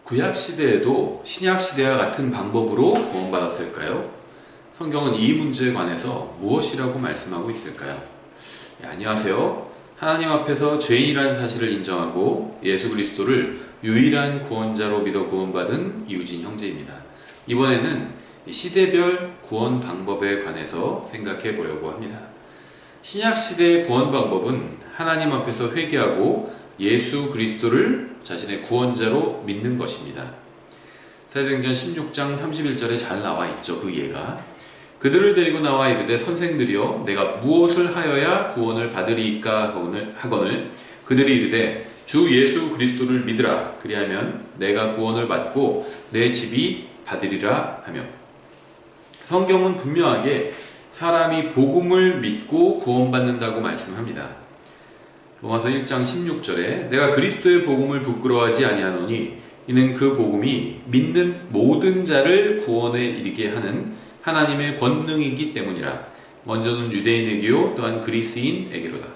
구약 시대에도 신약 시대와 같은 방법으로 구원받았을까요? 성경은 이 문제에 관해서 무엇이라고 말씀하고 있을까요? 안녕하세요. 하나님 앞에서 죄인이라는 사실을 인정하고 예수 그리스도를 유일한 구원자로 믿어 구원받은 이우진 형제입니다. 이번에는 시대별 구원 방법에 관해서 생각해 보려고 합니다. 신약 시대의 구원 방법은 하나님 앞에서 회개하고 예수 그리스도를 자신의 구원자로 믿는 것입니다. 사도행전 16장 31절에 잘 나와 있죠. 그 예가 그들을 데리고 나와 이르되 선생들이여 내가 무엇을 하여야 구원을 받으리이까 하거늘 그들이 이르되 주 예수 그리스도를 믿으라 그리하면 내가 구원을 받고 내 집이 받으리라 하며, 성경은 분명하게 사람이 복음을 믿고 구원받는다고 말씀합니다. 로마서 1장 16절에 내가 그리스도의 복음을 부끄러워하지 아니하노니 이는 그 복음이 믿는 모든 자를 구원에 이르게 하는 하나님의 권능이기 때문이라. 먼저는 유대인에게요 또한 그리스인에게로다.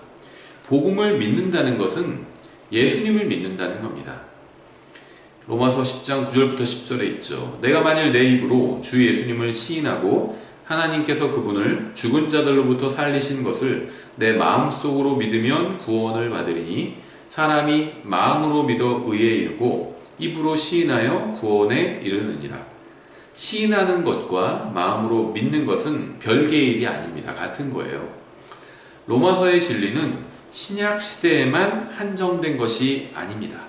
복음을 믿는다는 것은 예수님을 믿는다는 겁니다. 로마서 10장 9절부터 10절에 있죠. 내가 만일 내 입으로 주 예수님을 시인하고 하나님께서 그분을 죽은 자들로부터 살리신 것을 내 마음속으로 믿으면 구원을 받으리니 사람이 마음으로 믿어 의에 이르고 입으로 시인하여 구원에 이르느니라. 시인하는 것과 마음으로 믿는 것은 별개의 일이 아닙니다. 같은 거예요. 로마서의 진리는 신약 시대에만 한정된 것이 아닙니다.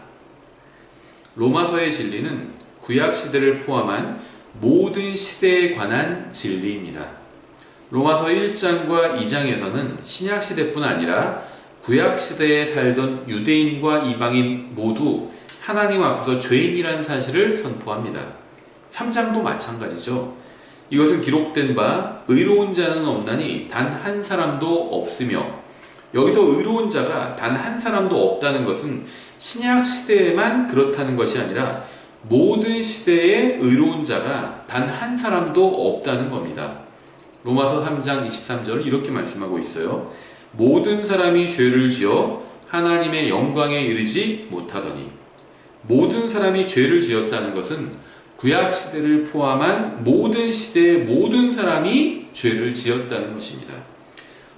로마서의 진리는 구약 시대를 포함한 모든 시대에 관한 진리입니다. 로마서 1장과 2장에서는 신약 시대뿐 아니라 구약 시대에 살던 유대인과 이방인 모두 하나님 앞에서 죄인이라는 사실을 선포합니다. 3장도 마찬가지죠. 이것은 기록된 바 의로운 자는 없나니 단 한 사람도 없으며, 여기서 의로운 자가 단 한 사람도 없다는 것은 신약 시대에만 그렇다는 것이 아니라 모든 시대에 의로운 자가 단 한 사람도 없다는 겁니다. 로마서 3장 23절 이렇게 말씀하고 있어요. 모든 사람이 죄를 지어 하나님의 영광에 이르지 못하더니. 모든 사람이 죄를 지었다는 것은 구약 시대를 포함한 모든 시대의 모든 사람이 죄를 지었다는 것입니다.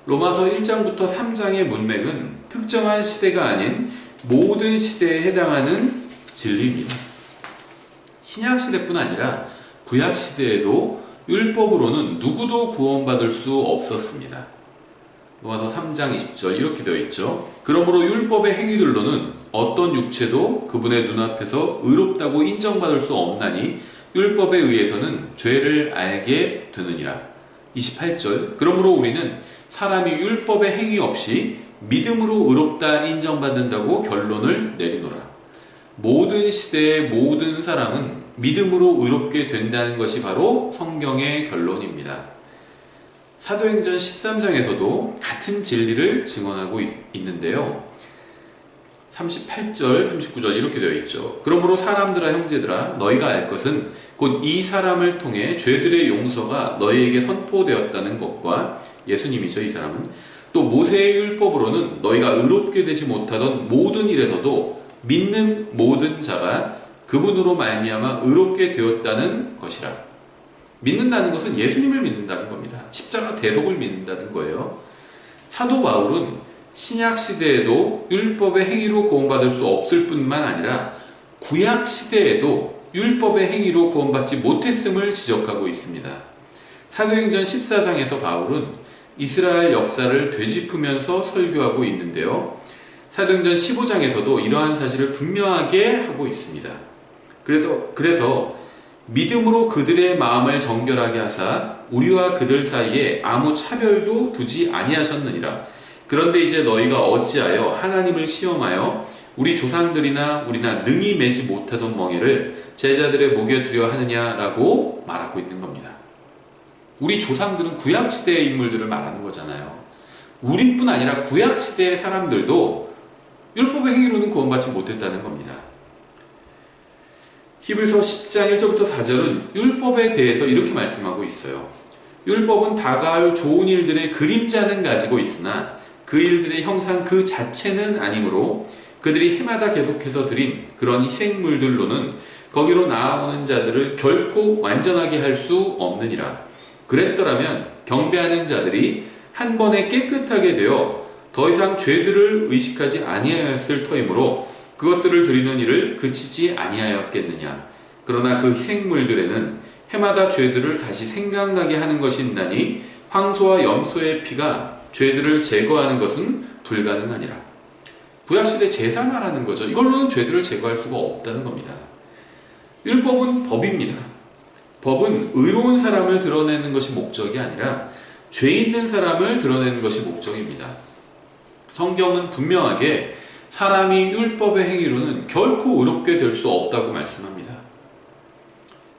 로마서 1장부터 3장의 문맥은 특정한 시대가 아닌 모든 시대에 해당하는 진리입니다. 신약 시대뿐 아니라 구약 시대에도 율법으로는 누구도 구원받을 수 없었습니다. 로마서 3장 20절 이렇게 되어 있죠. 그러므로 율법의 행위들로는 어떤 육체도 그분의 눈앞에서 의롭다고 인정받을 수 없나니 율법에 의해서는 죄를 알게 되느니라. 28절 그러므로 우리는 사람이 율법의 행위 없이 믿음으로 의롭다 인정받는다고 결론을 내리노라. 모든 시대의 모든 사람은 믿음으로 의롭게 된다는 것이 바로 성경의 결론입니다. 사도행전 13장에서도 같은 진리를 증언하고 있는데요. 38절, 39절 이렇게 되어 있죠. 그러므로 사람들아 형제들아 너희가 알 것은 곧 이 사람을 통해 죄들의 용서가 너희에게 선포되었다는 것과, 예수님이죠 이 사람은, 또 모세의 율법으로는 너희가 의롭게 되지 못하던 모든 일에서도 믿는 모든 자가 그분으로 말미암아 의롭게 되었다는 것이라. 믿는다는 것은 예수님을 믿는다는 겁니다. 십자가 대속을 믿는다는 거예요. 사도 바울은 신약 시대에도 율법의 행위로 구원받을 수 없을 뿐만 아니라 구약 시대에도 율법의 행위로 구원받지 못했음을 지적하고 있습니다. 사도행전 14장에서 바울은 이스라엘 역사를 되짚으면서 설교하고 있는데요. 사도행전 15장에서도 이러한 사실을 분명하게 하고 있습니다. 그래서 믿음으로 그들의 마음을 정결하게 하사 우리와 그들 사이에 아무 차별도 두지 아니하셨느니라. 그런데 이제 너희가 어찌하여 하나님을 시험하여 우리 조상들이나 우리나 능히 매지 못하던 멍에를 제자들의 목에 두려 하느냐라고 말하고 있는 겁니다. 우리 조상들은 구약시대의 인물들을 말하는 거잖아요. 우리뿐 아니라 구약시대의 사람들도 율법의 행위로는 구원받지 못했다는 겁니다. 히브리서 10장 1절부터 4절은 율법에 대해서 이렇게 말씀하고 있어요. 율법은 다가올 좋은 일들의 그림자는 가지고 있으나 그 일들의 형상 그 자체는 아니므로 그들이 해마다 계속해서 드린 그런 희생물들로는 거기로 나아오는 자들을 결코 완전하게 할 수 없느니라. 그랬더라면 경배하는 자들이 한 번에 깨끗하게 되어 더 이상 죄들을 의식하지 아니하였을 터이므로 그것들을 드리는 일을 그치지 아니하였겠느냐. 그러나 그 희생물들에는 해마다 죄들을 다시 생각나게 하는 것이 있나니 황소와 염소의 피가 죄들을 제거하는 것은 불가능하니라. 구약시대 제사 말하는 거죠. 이걸로는 죄들을 제거할 수가 없다는 겁니다. 율법은 법입니다. 법은 의로운 사람을 드러내는 것이 목적이 아니라 죄 있는 사람을 드러내는 것이 목적입니다. 성경은 분명하게 사람이 율법의 행위로는 결코 의롭게 될 수 없다고 말씀합니다.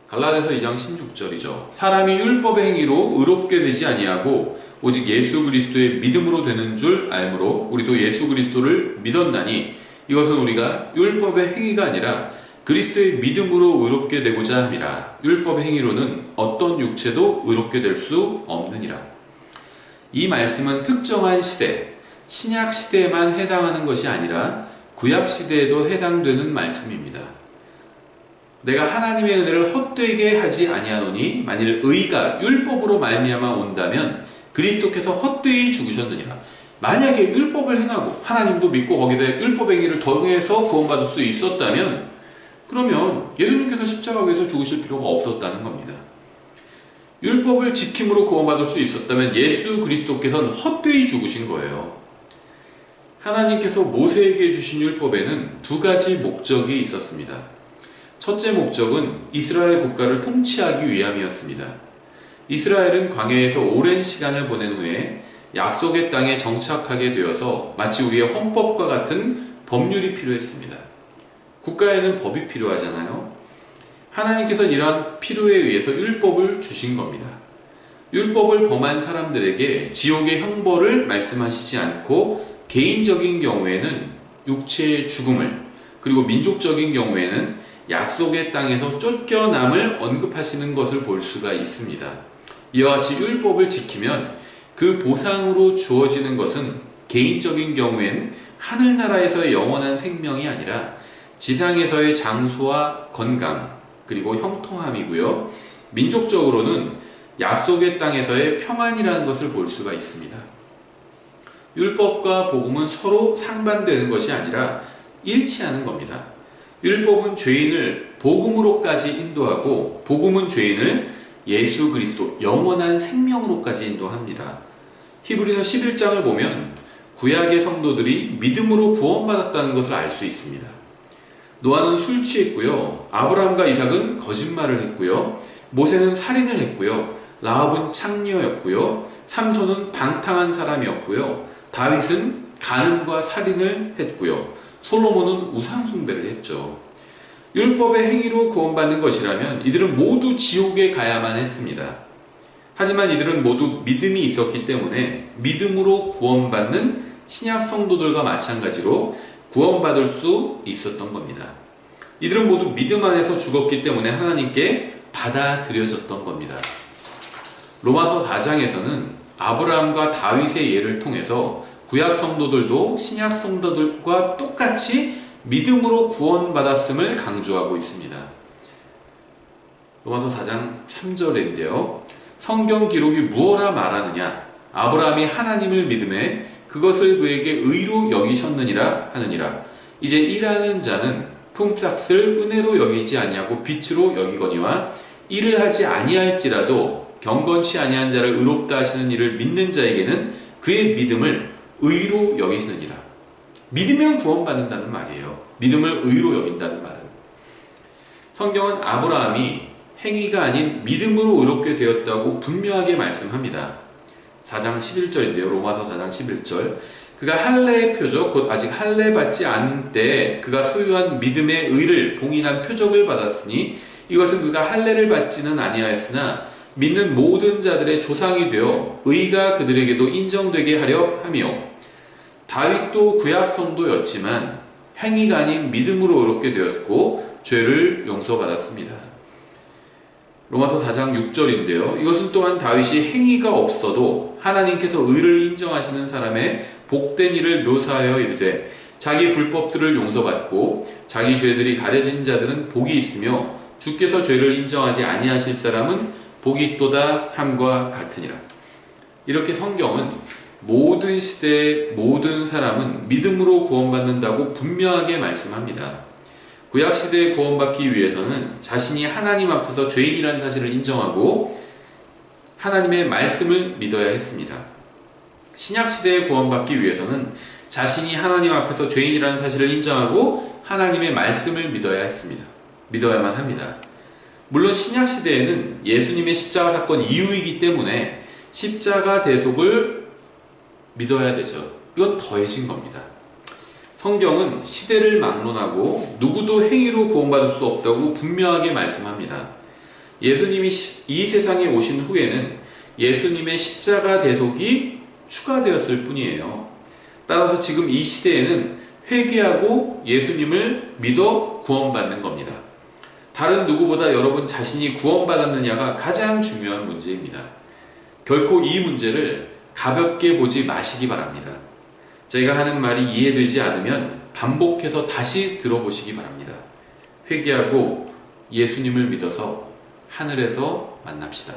갈라디아서 2장 16절이죠. 사람이 율법의 행위로 의롭게 되지 아니하고 오직 예수 그리스도의 믿음으로 되는 줄 알므로 우리도 예수 그리스도를 믿었나니 이것은 우리가 율법의 행위가 아니라 그리스도의 믿음으로 의롭게 되고자 함이라. 율법의 행위로는 어떤 육체도 의롭게 될 수 없느니라. 이 말씀은 특정한 시대, 신약 시대에만 해당하는 것이 아니라 구약 시대에도 해당되는 말씀입니다. 내가 하나님의 은혜를 헛되게 하지 아니하노니 만일 의가 율법으로 말미암아 온다면 그리스도께서 헛되이 죽으셨느니라. 만약에 율법을 행하고 하나님도 믿고 거기에 율법 행위를 더해서 구원받을 수 있었다면 그러면 예수님께서 십자가에서 죽으실 필요가 없었다는 겁니다. 율법을 지킴으로 구원받을 수 있었다면 예수 그리스도께서는 헛되이 죽으신 거예요. 하나님께서 모세에게 주신 율법에는 두 가지 목적이 있었습니다. 첫째 목적은 이스라엘 국가를 통치하기 위함이었습니다. 이스라엘은 광야에서 오랜 시간을 보낸 후에 약속의 땅에 정착하게 되어서 마치 우리의 헌법과 같은 법률이 필요했습니다. 국가에는 법이 필요하잖아요. 하나님께서 이러한 필요에 의해서 율법을 주신 겁니다. 율법을 범한 사람들에게 지옥의 형벌을 말씀하시지 않고 개인적인 경우에는 육체의 죽음을, 그리고 민족적인 경우에는 약속의 땅에서 쫓겨남을 언급하시는 것을 볼 수가 있습니다. 이와 같이 율법을 지키면 그 보상으로 주어지는 것은 개인적인 경우엔 하늘나라에서의 영원한 생명이 아니라 지상에서의 장수와 건강, 그리고 형통함이고요. 민족적으로는 약속의 땅에서의 평안이라는 것을 볼 수가 있습니다. 율법과 복음은 서로 상반되는 것이 아니라 일치하는 겁니다. 율법은 죄인을 복음으로까지 인도하고 복음은 죄인을 예수 그리스도 영원한 생명으로까지 인도합니다. 히브리서 11장을 보면 구약의 성도들이 믿음으로 구원받았다는 것을 알 수 있습니다. 노아는 술 취했고요. 아브라함과 이삭은 거짓말을 했고요. 모세는 살인을 했고요. 라합은 창녀였고요. 삼손은 방탕한 사람이었고요. 다윗은 간음과 살인을 했고요. 솔로몬은 우상 숭배를 했죠. 율법의 행위로 구원받는 것이라면 이들은 모두 지옥에 가야만 했습니다. 하지만 이들은 모두 믿음이 있었기 때문에 믿음으로 구원받는 신약 성도들과 마찬가지로 구원받을 수 있었던 겁니다. 이들은 모두 믿음 안에서 죽었기 때문에 하나님께 받아들여졌던 겁니다. 로마서 4장에서는 아브라함과 다윗의 예를 통해서 구약 성도들도 신약 성도들과 똑같이 믿음으로 구원받았음을 강조하고 있습니다. 로마서 4장 3절인데요. 성경 기록이 무엇라 말하느냐? 아브라함이 하나님을 믿음에 그것을 그에게 의로 여기셨느니라 하느니라. 이제 일하는 자는 품삯을 은혜로 여기지 아니하고 빛으로 여기거니와 일을 하지 아니할지라도 경건치 아니한 자를 의롭다 하시는 이를 믿는 자에게는 그의 믿음을 의로 여기시느니라. 믿으면 구원받는다는 말이에요. 믿음을 의로 여긴다는 말은. 성경은 아브라함이 행위가 아닌 믿음으로 의롭게 되었다고 분명하게 말씀합니다. 4장 11절인데요. 로마서 4장 11절. 그가 할례의 표적, 곧 아직 할례 받지 않은 때에 그가 소유한 믿음의 의를 봉인한 표적을 받았으니 이것은 그가 할례를 받지는 아니하였으나 믿는 모든 자들의 조상이 되어 의가 그들에게도 인정되게 하려 하며, 다윗도 구약 성도였지만 행위가 아닌 믿음으로 의롭게 되었고 죄를 용서받았습니다. 로마서 4장 6절인데요. 이것은 또한 다윗이 행위가 없어도 하나님께서 의를 인정하시는 사람의 복된 일을 묘사하여 이르되 자기 불법들을 용서받고 자기 죄들이 가려진 자들은 복이 있으며 주께서 죄를 인정하지 아니하실 사람은 복이 있도다 함과 같으니라. 이렇게 성경은 모든 시대의 모든 사람은 믿음으로 구원받는다고 분명하게 말씀합니다. 구약시대에 구원받기 위해서는 자신이 하나님 앞에서 죄인이라는 사실을 인정하고 하나님의 말씀을 믿어야 했습니다. 신약시대에 구원받기 위해서는 자신이 하나님 앞에서 죄인이라는 사실을 인정하고 하나님의 말씀을 믿어야만 합니다. 물론 신약시대에는 예수님의 십자가 사건 이후이기 때문에 십자가 대속을 믿어야 되죠. 이건 더해진 겁니다. 성경은 시대를 막론하고 누구도 행위로 구원받을 수 없다고 분명하게 말씀합니다. 예수님이 이 세상에 오신 후에는 예수님의 십자가 대속이 추가되었을 뿐이에요. 따라서 지금 이 시대에는 회개하고 예수님을 믿어 구원받는 겁니다. 다른 누구보다 여러분 자신이 구원받았느냐가 가장 중요한 문제입니다. 결코 이 문제를 가볍게 보지 마시기 바랍니다. 제가 하는 말이 이해되지 않으면 반복해서 다시 들어보시기 바랍니다. 회개하고 예수님을 믿어서 하늘에서 만납시다.